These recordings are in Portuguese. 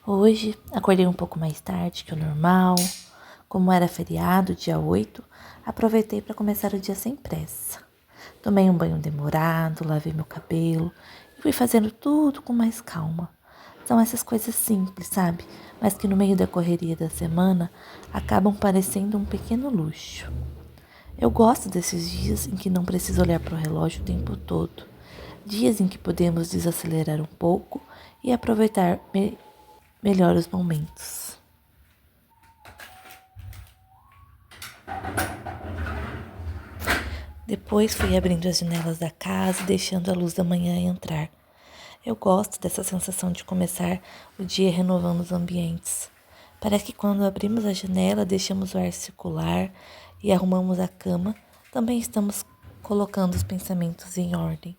Hoje acordei um pouco mais tarde que o normal. Como era feriado, dia 8, aproveitei para começar o dia sem pressa. Tomei um banho demorado, lavei meu cabelo e fui fazendo tudo com mais calma. São essas coisas simples, sabe? Mas que no meio da correria da semana acabam parecendo um pequeno luxo. Eu gosto desses dias em que não preciso olhar para o relógio o tempo todo. Dias em que podemos desacelerar um pouco e aproveitar melhor os momentos. Depois fui abrindo as janelas da casa e deixando a luz da manhã entrar. Eu gosto dessa sensação de começar o dia renovando os ambientes. Parece que quando abrimos a janela, deixamos o ar circular e arrumamos a cama, também estamos colocando os pensamentos em ordem.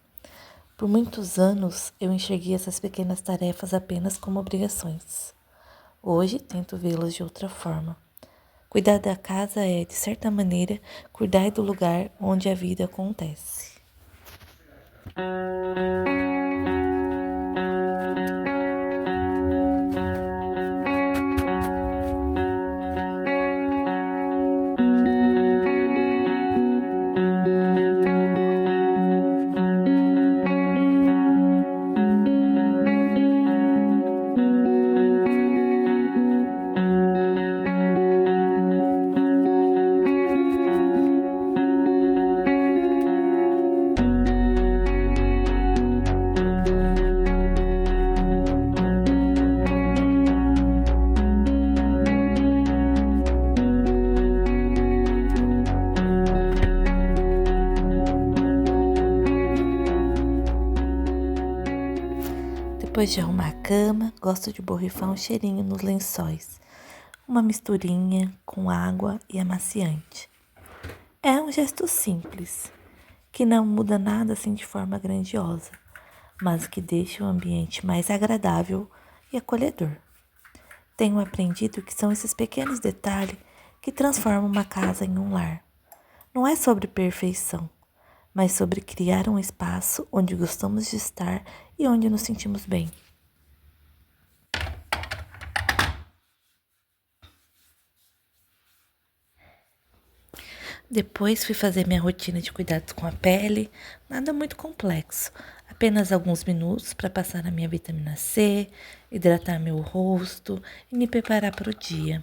Por muitos anos, eu enxerguei essas pequenas tarefas apenas como obrigações. Hoje, tento vê-las de outra forma. Cuidar da casa é, de certa maneira, cuidar do lugar onde a vida acontece. Depois de arrumar a cama, gosto de borrifar um cheirinho nos lençóis. Uma misturinha com água e amaciante. É um gesto simples, que não muda nada assim de forma grandiosa, mas que deixa o ambiente mais agradável e acolhedor. Tenho aprendido que são esses pequenos detalhes que transformam uma casa em um lar. Não é sobre perfeição, mas sobre criar um espaço onde gostamos de estar e onde nos sentimos bem. Depois fui fazer minha rotina de cuidados com a pele, nada muito complexo, apenas alguns minutos para passar a minha vitamina C, hidratar meu rosto e me preparar para o dia.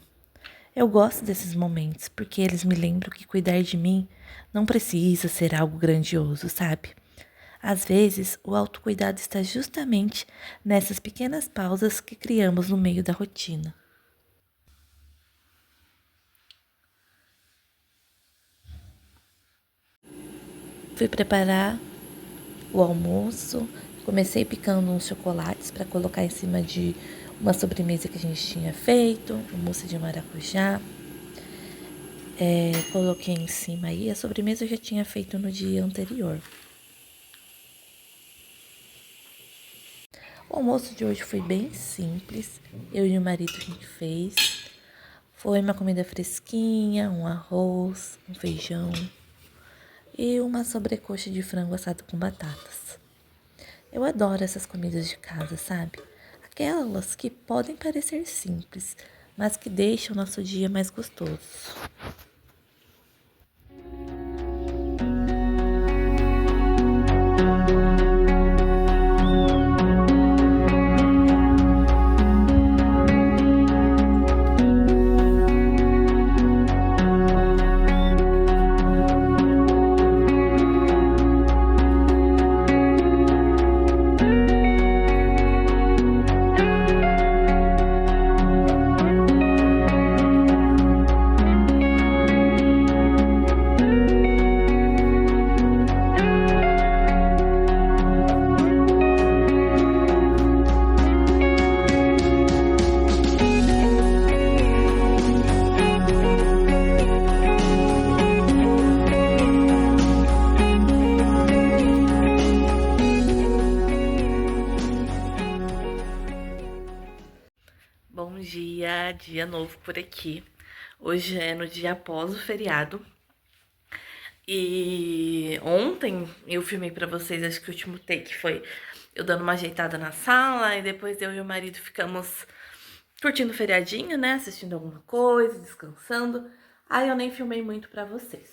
Eu gosto desses momentos porque eles me lembram que cuidar de mim não precisa ser algo grandioso, sabe? Às vezes, o autocuidado está justamente nessas pequenas pausas que criamos no meio da rotina. Fui preparar o almoço, comecei picando uns chocolates para colocar em cima de uma sobremesa que a gente tinha feito, um mousse de maracujá. Coloquei em cima aí, a sobremesa eu já tinha feito no dia anterior. O almoço de hoje foi bem simples, eu e o marido a gente fez. Foi uma comida fresquinha, um arroz, um feijão e uma sobrecoxa de frango assado com batatas. Eu adoro essas comidas de casa, sabe? Aquelas que podem parecer simples, mas que deixam o nosso dia mais gostoso. Bom dia, dia novo por aqui. Hoje é no dia após o feriado. E ontem eu filmei pra vocês, acho que o último take foi eu dando uma ajeitada na sala e depois eu e o marido ficamos curtindo o feriadinho, né? Assistindo alguma coisa, descansando. Aí eu nem filmei muito pra vocês.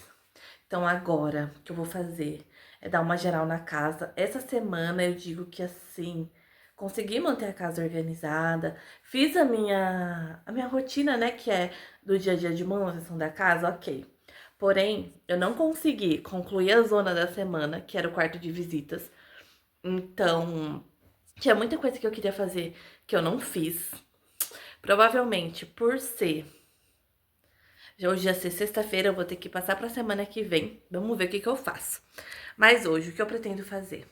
Então agora o que eu vou fazer é dar uma geral na casa. Essa semana eu digo que assim, consegui manter a casa organizada, fiz a minha rotina, né, que é do dia a dia de manutenção da casa, ok. Porém, eu não consegui concluir a zona da semana, que era o quarto de visitas. Então, tinha muita coisa que eu queria fazer que eu não fiz. Provavelmente por ser já hoje ia ser sexta-feira, eu vou ter que passar pra semana que vem. Vamos ver o que que eu faço. Mas hoje, o que eu pretendo fazer?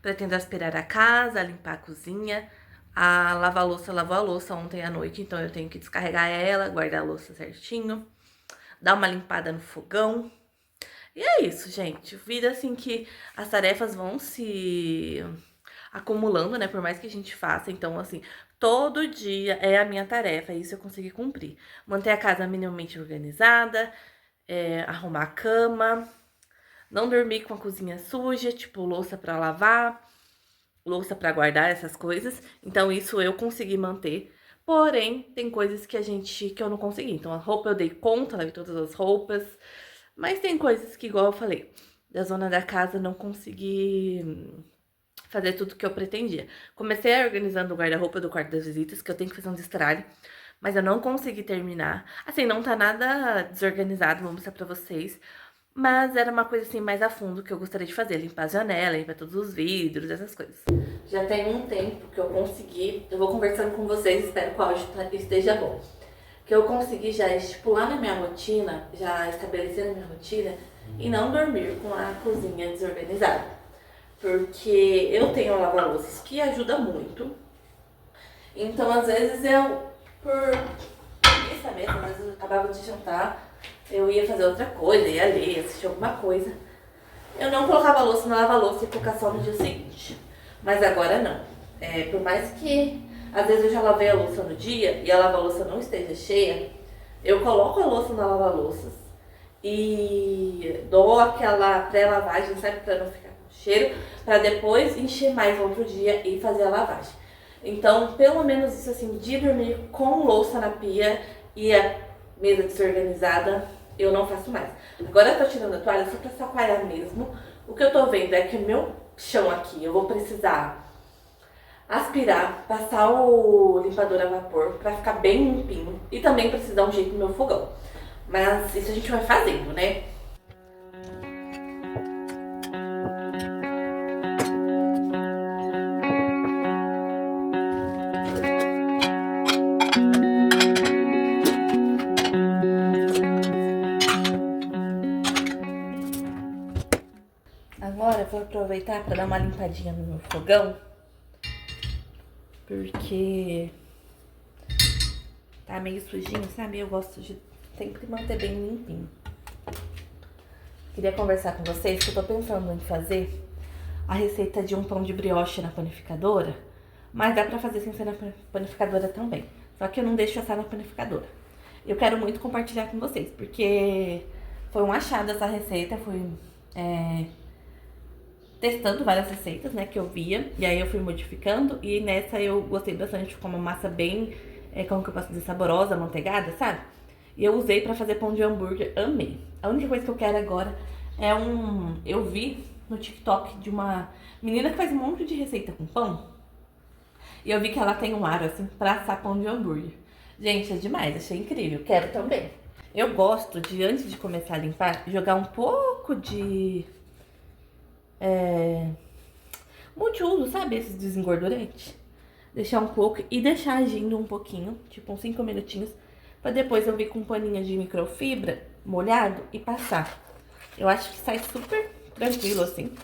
Pretendo aspirar a casa, limpar a cozinha, a lavar a louça, lavou a louça ontem à noite, então eu tenho que descarregar ela, guardar a louça certinho, dar uma limpada no fogão. E é isso, gente. Vida assim que as tarefas vão se acumulando, né? Por mais que a gente faça. Então, assim, todo dia é a minha tarefa. Isso eu consegui cumprir. Manter a casa minimamente organizada, arrumar a cama, não dormir com a cozinha suja, tipo louça pra lavar, louça pra guardar, essas coisas. Então, isso eu consegui manter. Porém, tem coisas que eu não consegui. Então, a roupa eu dei conta, lavei todas as roupas. Mas tem coisas que, igual eu falei, da zona da casa não consegui fazer tudo que eu pretendia. Comecei organizando o guarda-roupa do quarto das visitas, que eu tenho que fazer um destralhe, mas eu não consegui terminar. Assim, não tá nada desorganizado, vou mostrar pra vocês. Mas era uma coisa assim mais a fundo que eu gostaria de fazer, limpar a janela, limpar todos os vidros, essas coisas. Já tem um tempo que eu consegui, eu vou conversando com vocês, espero que o áudio esteja bom. Que eu consegui já estipular na minha rotina, já estabelecer na minha rotina e não dormir com a cozinha desorganizada. Porque eu tenho um lava-louças que ajuda muito. Então, às vezes, por preguiça mesmo, às vezes eu acabava de jantar, eu ia fazer outra coisa, ia ler, assistir alguma coisa. Eu não colocava a louça na lava-louça e ia colocar só no dia seguinte. Mas agora não. Por mais que às vezes eu já lavei a louça no dia e a lava-louça não esteja cheia, eu coloco a louça na lava-louças e dou aquela pré-lavagem, sabe, pra não ficar com cheiro, pra depois encher mais no outro dia e fazer a lavagem. Então, pelo menos isso assim, de dormir com louça na pia e a mesa desorganizada, eu não faço mais. Agora eu tô tirando a toalha só pra chacoalhar mesmo. O que eu tô vendo é que o meu chão aqui, eu vou precisar aspirar, passar o limpador a vapor pra ficar bem limpinho e também precisa dar um jeito no meu fogão. Mas isso a gente vai fazendo, né? Agora eu vou aproveitar para dar uma limpadinha no meu fogão, porque tá meio sujinho, sabe? Eu gosto de sempre manter bem limpinho. Queria conversar com vocês que eu tô pensando em fazer a receita de um pão de brioche na panificadora, mas dá pra fazer sem ser na panificadora também. Só que eu não deixo assar na panificadora. Eu quero muito compartilhar com vocês, porque foi um achado essa receita, fui testando várias receitas, né, que eu via, e aí eu fui modificando, e nessa eu gostei bastante, ficou uma massa bem, como que eu posso dizer, saborosa, amanteigada, sabe? E eu usei pra fazer pão de hambúrguer, amei. A única coisa que eu quero agora é eu vi no TikTok de uma menina que faz um monte de receita com pão, e eu vi que ela tem um aro, assim, pra assar pão de hambúrguer. Gente, é demais, achei incrível, quero também. Eu gosto de, antes de começar a limpar, jogar um pouco de multiuso, sabe? Esses desengordurantes. Deixar um pouco e deixar agindo um pouquinho, tipo uns 5 minutinhos, pra depois eu vir com um paninho de microfibra molhado e passar. Eu acho que sai super tranquilo assim.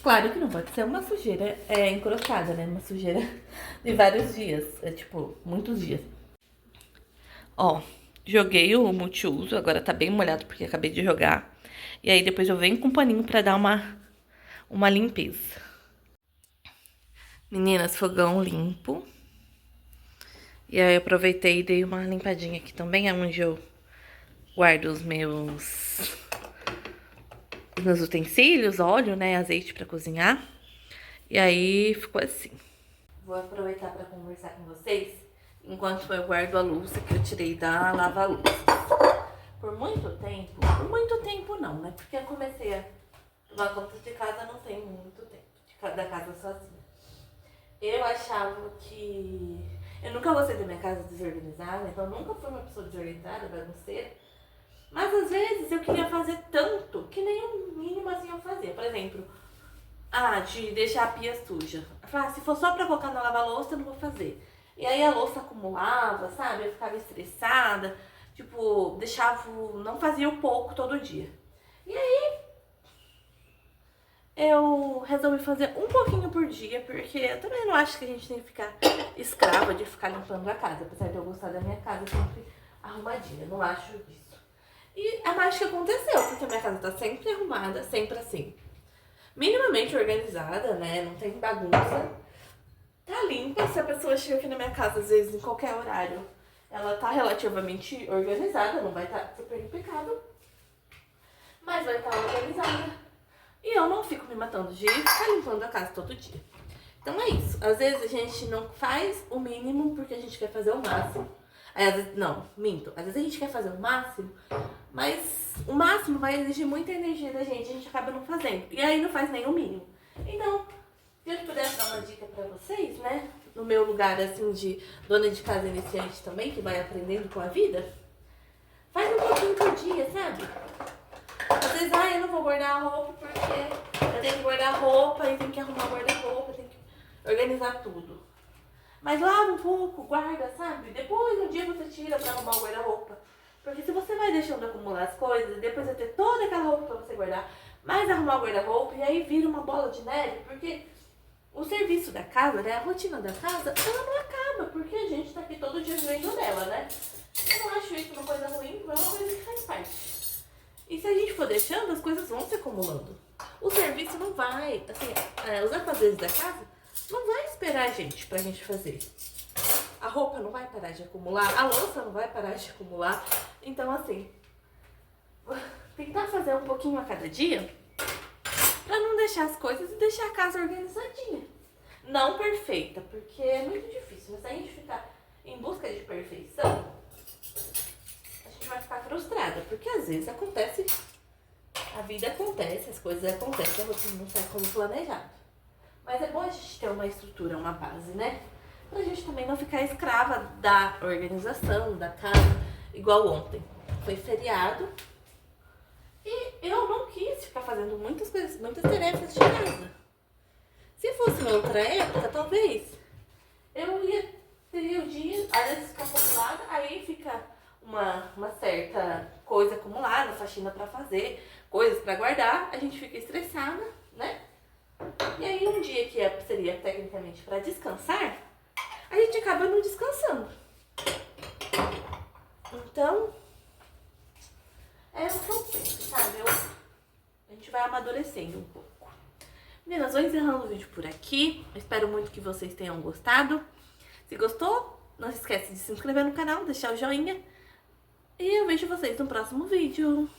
Claro que não pode ser uma sujeira encrostada, né? Uma sujeira de vários dias, tipo, muitos dias. Ó, joguei o multiuso, agora tá bem molhado porque acabei de jogar. E aí depois eu venho com um paninho pra dar uma limpeza. Meninas, fogão limpo. E aí eu aproveitei e dei uma limpadinha aqui também, é onde eu guardo os meus utensílios, óleo, né, azeite pra cozinhar. E aí ficou assim. Vou aproveitar pra conversar com vocês enquanto eu guardo a louça que eu tirei da lava-louça. Por muito tempo não, né? Porque eu comecei a tomar conta de casa não tem muito tempo, da casa sozinha. Eu achava que... Eu nunca gostei da minha casa desorganizada, então eu nunca fui uma pessoa desorganizada, bagunceira. Mas às vezes eu queria fazer tanto que nem o mínimo assim eu fazia. Por exemplo, de deixar a pia suja. Eu falava, se for só pra colocar na lava-louça, eu não vou fazer. E aí a louça acumulava, sabe? Eu ficava estressada. Tipo, não fazia o pouco todo dia. E aí eu resolvi fazer um pouquinho por dia, porque eu também não acho que a gente tem que ficar escrava de ficar limpando a casa. Apesar de eu gostar da minha casa sempre arrumadinha, eu não acho isso. E a mágica aconteceu, porque a minha casa tá sempre arrumada, sempre assim. Minimamente organizada, né? Não tem bagunça. Tá limpa. Se a pessoa chega aqui na minha casa, às vezes, em qualquer horário, ela tá relativamente organizada. Não vai estar super impecável, mas vai estar organizada. E eu não fico me matando de ficar limpando a casa todo dia. Então é isso. Às vezes a gente não faz o mínimo porque a gente quer fazer o máximo. Às vezes, não, minto. Às vezes a gente quer fazer o máximo, mas o máximo vai exigir muita energia da gente. A gente acaba não fazendo. E aí não faz nem o mínimo. Então, se eu pudesse dar uma dica pra vocês, né? No meu lugar, assim, de dona de casa iniciante também, que vai aprendendo com a vida. Faz um pouquinho por dia, sabe? Às vezes, eu não vou guardar a roupa porque eu tenho que guardar a roupa e tenho que arrumar o guarda-roupa, tenho que organizar tudo. Mas lava um pouco, guarda, sabe? Depois, um dia você tira pra arrumar o guarda-roupa. Porque se você vai deixando acumular as coisas, depois vai ter toda aquela roupa pra você guardar, mais arrumar o guarda-roupa e aí vira uma bola de neve, porque o serviço da casa, né, a rotina da casa, ela não acaba, porque a gente tá aqui todo dia vivendo dela, né? Eu não acho isso uma coisa ruim, mas é uma coisa que faz parte. E se a gente for deixando, as coisas vão se acumulando. O serviço não vai, assim, os afazeres da casa não vai esperar a gente pra gente fazer. A roupa não vai parar de acumular, a louça não vai parar de acumular. Então, assim, tentar fazer um pouquinho a cada dia pra não deixar as coisas e deixar a casa organizadinha. Não perfeita, porque é muito difícil, mas se a gente ficar em busca de perfeição, a gente vai ficar frustrada, porque às vezes acontece, a vida acontece, as coisas acontecem, a rotina não sai como planejado. Mas é bom a gente ter uma estrutura, uma base, né? Pra gente também não ficar escrava da organização, da casa, igual ontem. Foi feriado e eu não quis ficar fazendo muitas coisas, muitas tarefas de casa. Se fosse em outra época, talvez eu teria o dia, às vezes ficar acumulada, aí fica uma certa coisa acumulada, faxina pra fazer, coisas pra guardar, a gente fica estressada, né? E aí um dia que seria tecnicamente pra descansar, a gente acaba não descansando. Então, é o que eu penso, sabe? A gente vai amadurecendo um pouco. Meninas, vou encerrando o vídeo por aqui. Eu espero muito que vocês tenham gostado. Se gostou, não se esquece de se inscrever no canal, deixar o joinha. E eu vejo vocês no próximo vídeo.